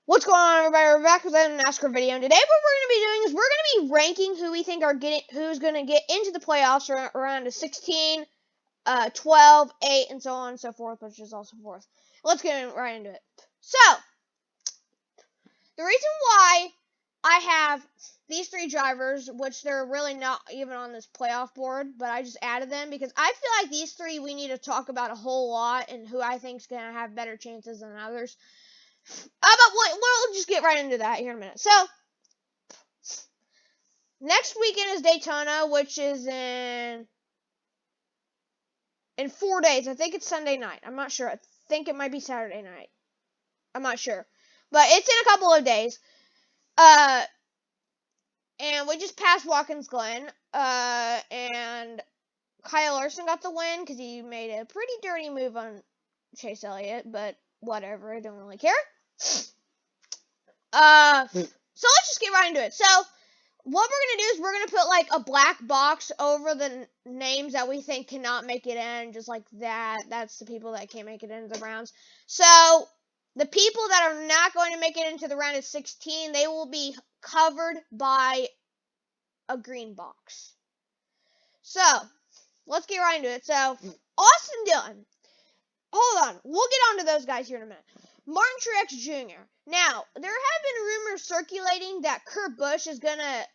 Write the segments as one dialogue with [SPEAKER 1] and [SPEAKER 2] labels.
[SPEAKER 1] What's going on, everybody? We're back with another NASCAR video, and today what we're going to be doing is we're going to be ranking who we think who's going to get into the playoffs around a 16, 12, 8, and so on and so forth, which is also fourth. Let's get right into it. So, the reason why I have these three drivers, which they're really not even on this playoff board, but I just added them because I feel like these three we need to talk about a whole lot and who I think is going to have better chances than others. But we'll just get right into that here in a minute. So, next weekend is Daytona, which is in 4 days. I think it's Sunday night. I'm not sure. I think it might be Saturday night. I'm not sure. But it's in a couple of days. And we just passed Watkins Glen. And Kyle Larson got the win because he made a pretty dirty move on Chase Elliott. But whatever. I don't really care. So let's just get right into it. So, what we're going to do is we're going to put like a black box over the names that we think cannot make it in, just like that. That's the people that can't make it into the rounds. So, the people that are not going to make it into the round of 16, they will be covered by a green box. So, let's get right into it. So, Austin Dillon. Hold on. We'll get on to those guys here in a minute. Martin Truex Jr. Now, there have been rumors circulating that Kurt Busch is going to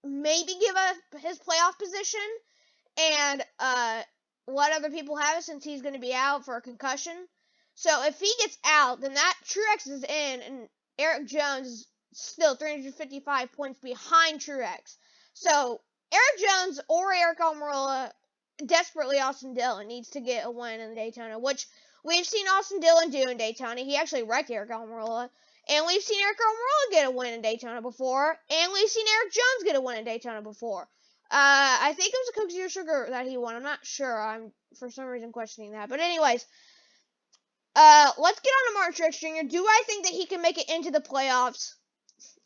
[SPEAKER 1] maybe give up his playoff position and let other people have it since he's going to be out for a concussion. So if he gets out, then that Truex is in, and Eric Jones is still 355 points behind Truex. So Eric Jones or Eric Almirola, desperately Austin Dillon needs to get a win in Daytona, which we've seen Austin Dillon do in Daytona. He actually wrecked Eric Almirola. And we've seen Eric Almirola get a win in Daytona before. And we've seen Eric Jones get a win in Daytona before. I think it was a Coke Zero Sugar that he won. I'm not sure. I'm, for some reason, questioning that. But anyways, let's get on to Martin Truex Jr. Do I think that he can make it into the playoffs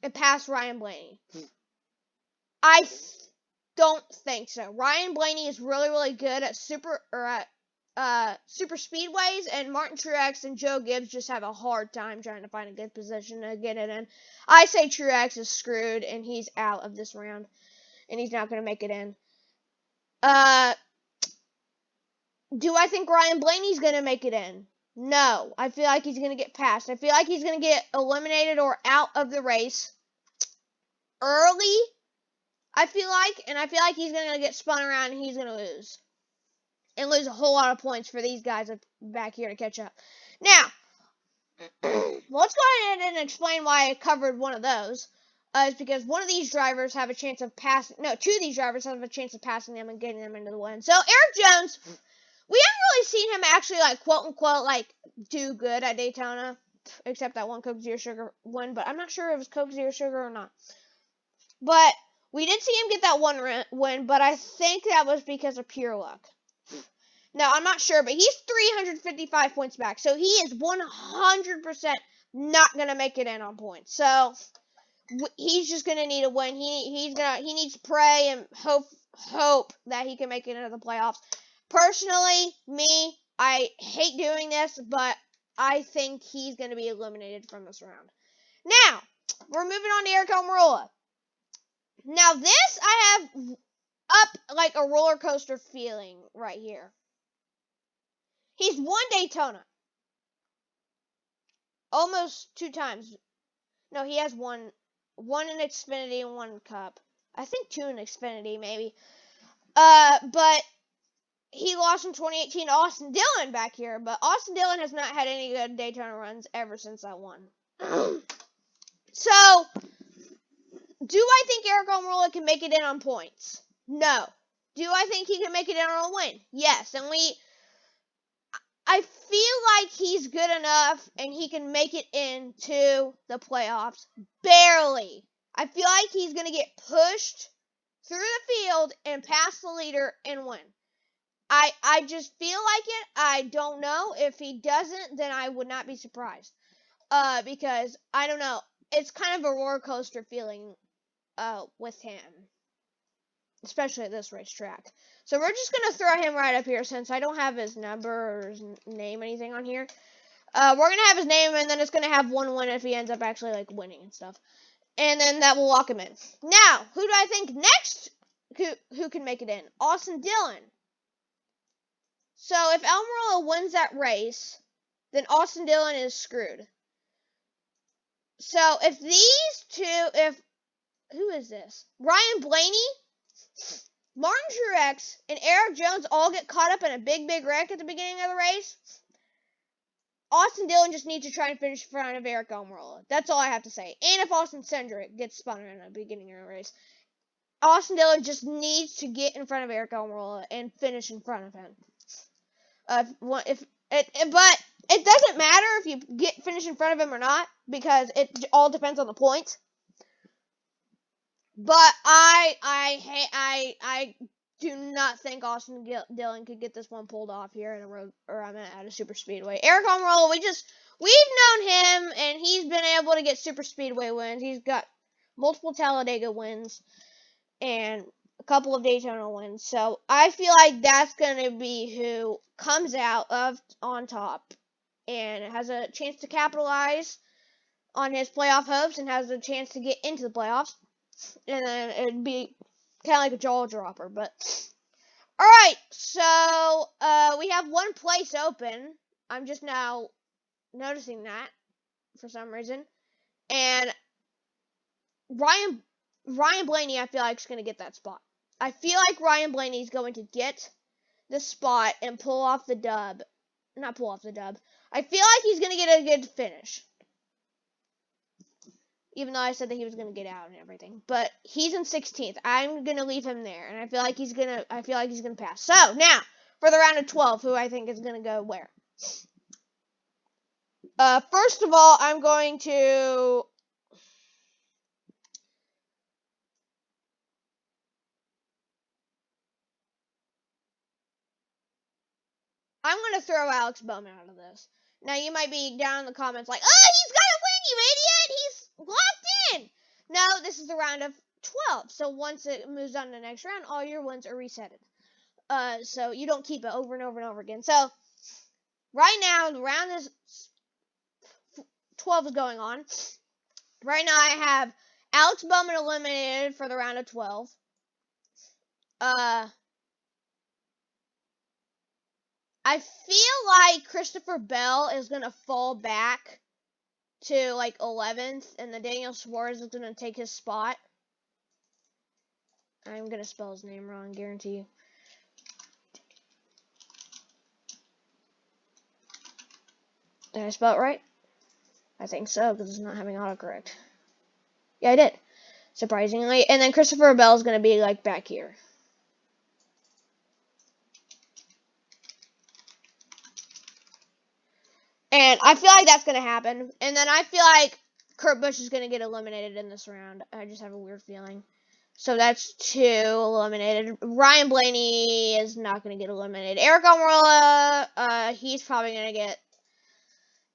[SPEAKER 1] and pass Ryan Blaney? I don't think so. Ryan Blaney is really, really good at super speedways, and Martin Truex and Joe Gibbs just have a hard time trying to find a good position to get it in. I say Truex is screwed, and he's out of this round, and he's not going to make it in. Do I think Ryan Blaney's going to make it in? No. I feel like he's going to get passed. I feel like he's going to get eliminated or out of the race early, I feel like, and I feel like he's going to get spun around, and he's going to lose. And lose a whole lot of points for these guys back here to catch up. Now, let's go ahead and explain why I covered one of those. It's because one of these drivers have a chance of passing. No, two of these drivers have a chance of passing them and getting them into the win. So Eric Jones, we haven't really seen him actually like quote unquote like do good at Daytona, except that one Coke Zero Sugar win. But I'm not sure if it was Coke Zero Sugar or not. But we did see him get that one win, but I think that was because of pure luck. No, I'm not sure, but he's 355 points back, so he is 100% not gonna make it in on points. So he's just gonna need a win. He needs to pray and hope that he can make it into the playoffs. Personally, I hate doing this, but I think he's gonna be eliminated from this round. Now we're moving on to Eric Almirola. Now this I have up like a roller coaster feeling right here. He's won Daytona. Almost 2 times. No, he has one in Xfinity and 1 Cup. I think 2 in Xfinity, maybe. But he lost in 2018 to Austin Dillon back here. But Austin Dillon has not had any good Daytona runs ever since that one. So, do I think Eric Almirola can make it in on points? No. Do I think he can make it in on a win? Yes. And I feel like he's good enough and he can make it into the playoffs. Barely. I feel like he's going to get pushed through the field and pass the leader and win. I just feel like it. I don't know. If he doesn't, then I would not be surprised. Because, I don't know. It's kind of a roller coaster feeling with him. Especially at this racetrack. So we're just going to throw him right up here since I don't have his number or his name or anything on here. We're gonna have his name, and then it's gonna have one win if he ends up actually like winning and stuff. And then that will lock him in. Now, who do I think next? Who can make it in? Austin Dillon. So if Almirola wins that race, then Austin Dillon is screwed. So if these two, who is this? Ryan Blaney, Martin Truex, and Eric Jones all get caught up in a big wreck at the beginning of the race, Austin Dillon just needs to try and finish in front of Eric Almirola. That's all I have to say. And if Austin Cindric gets spun in the beginning of the race, Austin Dillon just needs to get in front of Eric Almirola and finish in front of him. But it doesn't matter if you finish in front of him or not, because it all depends on the points. But I do not think Austin Dillon could get this one pulled off here at a super speedway. Eric Almirola, we've known him, and he's been able to get super speedway wins. He's got multiple Talladega wins and a couple of Daytona wins. So I feel like that's gonna be who comes out on top and has a chance to capitalize on his playoff hopes and has a chance to get into the playoffs. And then it'd be kind of like a jaw dropper. But alright, so we have one place open. I'm just now noticing that for some reason. And Ryan Blaney, I feel like, is going to get that spot. I feel like Ryan Blaney is going to get the spot and pull off the dub. Not pull off the dub. I feel like he's going to get a good finish. Even though I said that he was going to get out and everything. But he's in 16th. I'm going to leave him there. And I feel like he's going to pass. So, now, for the round of 12, who I think is going to go where? First of all, I'm going to throw Alex Bowman out of this. Now, you might be down in the comments like, oh, he's got to win, you idiot! He's locked in! No, this is the round of 12. So once it moves on to the next round, all your wins are resetted. So you don't keep it over and over and over again. So, right now, the round is 12 is going on. Right now, I have Alex Bowman eliminated for the round of 12. I feel like Christopher Bell is going to fall back to, like, 11th, and the Daniel Suarez is going to take his spot. I'm going to spell his name wrong, guarantee you. Did I spell it right? I think so, because it's not having autocorrect. Yeah, I did. Surprisingly. And then Christopher Bell is going to be, like, back here. And I feel like that's going to happen. And then I feel like Kurt Busch is going to get eliminated in this round. I just have a weird feeling. So that's 2 eliminated. Ryan Blaney is not going to get eliminated. Eric Almirola, he's probably going to get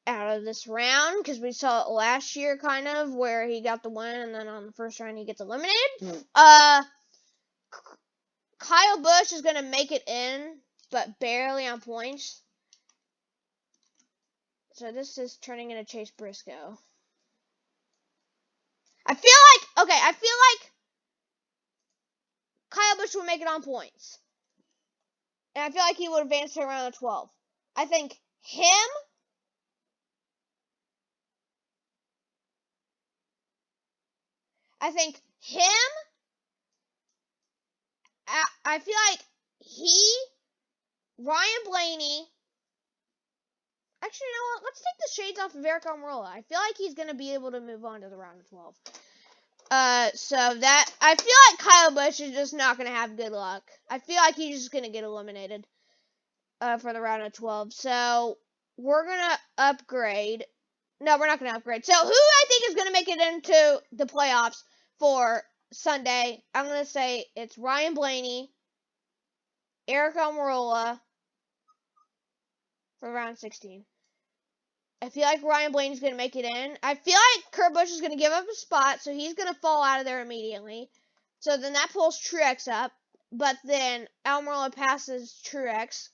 [SPEAKER 1] out of this round, because we saw it last year, kind of, where he got the win, and then on the first round he gets eliminated. Kyle Busch is going to make it in, but barely on points. So this is turning into Chase Briscoe. I feel like Kyle Busch would make it on points. And I feel like he would advance to around the 12. I think him, I feel like Ryan Blaney. Actually, you know what? Let's take the shades off of Eric Almirola. I feel like he's going to be able to move on to the round of 12. So that, I feel like Kyle Busch is just not going to have good luck. I feel like he's just going to get eliminated, for the round of 12. So, we're going to upgrade. No, we're not going to upgrade. So, who I think is going to make it into the playoffs for Sunday? I'm going to say it's Ryan Blaney, Eric Almirola, for round 16. I feel like Ryan Blaney's going to make it in. I feel like Kurt Busch is going to give up a spot, so he's going to fall out of there immediately. So then that pulls Truex up, but then Almirola passes Truex,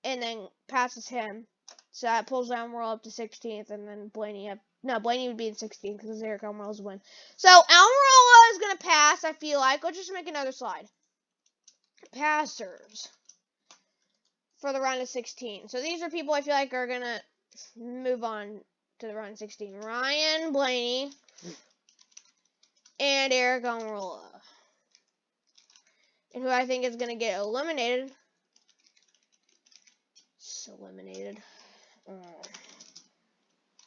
[SPEAKER 1] and then passes him. So that pulls Almirola up to 16th, and then Blaney up. No, Blaney would be in 16th because Eric Almirola's win. So Almirola is going to pass, I feel like. Let's just make another slide. Passers for the round of 16. So these are people I feel like are going to move on to the round of 16. Ryan Blaney and Eric Almirola. And who I think is going to get eliminated. Eliminated.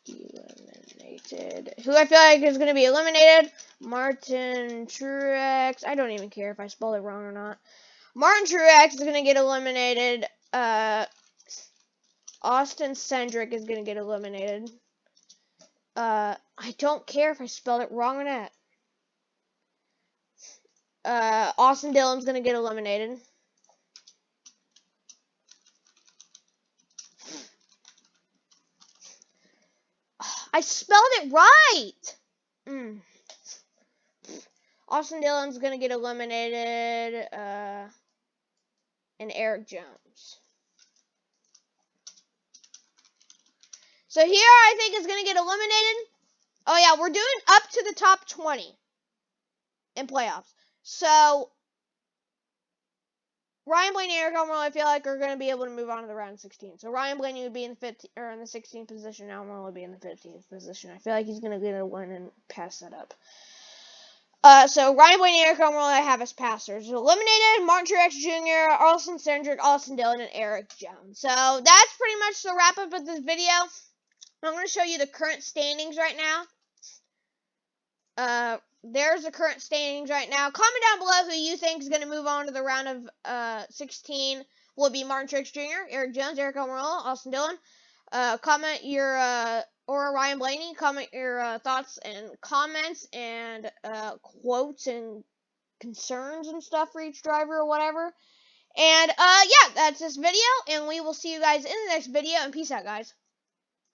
[SPEAKER 1] Eliminated. Who I feel like is going to be eliminated. Martin Truex. I don't even care if I spelled it wrong or not. Martin Truex is going to get eliminated. Austin Cindric is going to get eliminated. I don't care if I spelled it wrong or not. Austin Dillon's going to get eliminated. I spelled it right! Austin Dillon's going to get eliminated. And Eric Jones. So here I think is going to get eliminated. Oh yeah, we're doing up to the top 20 in playoffs. So Ryan Blaney and Eric Almirola, I feel like, are going to be able to move on to the round of 16. So Ryan Blaney would be in the 16th position. Almirola would be in the 15th position. I feel like he's going to get a win and pass that up. So Ryan Blaney and Eric Almirola I have as passers. Eliminated Martin Truex Jr., Austin Cindric, Austin Dillon, and Eric Jones. So that's pretty much the wrap up of this video. I'm going to show you the current standings right now. There's the current standings right now. Comment down below who you think is going to move on to the round of 16. Will it be Martin Truex Jr., Eric Jones, Eric Almirola, Austin Dillon? Comment your, or Ryan Blaney, comment your thoughts and comments and quotes and concerns and stuff for each driver or whatever. And, yeah, that's this video, and we will see you guys in the next video, and peace out, guys.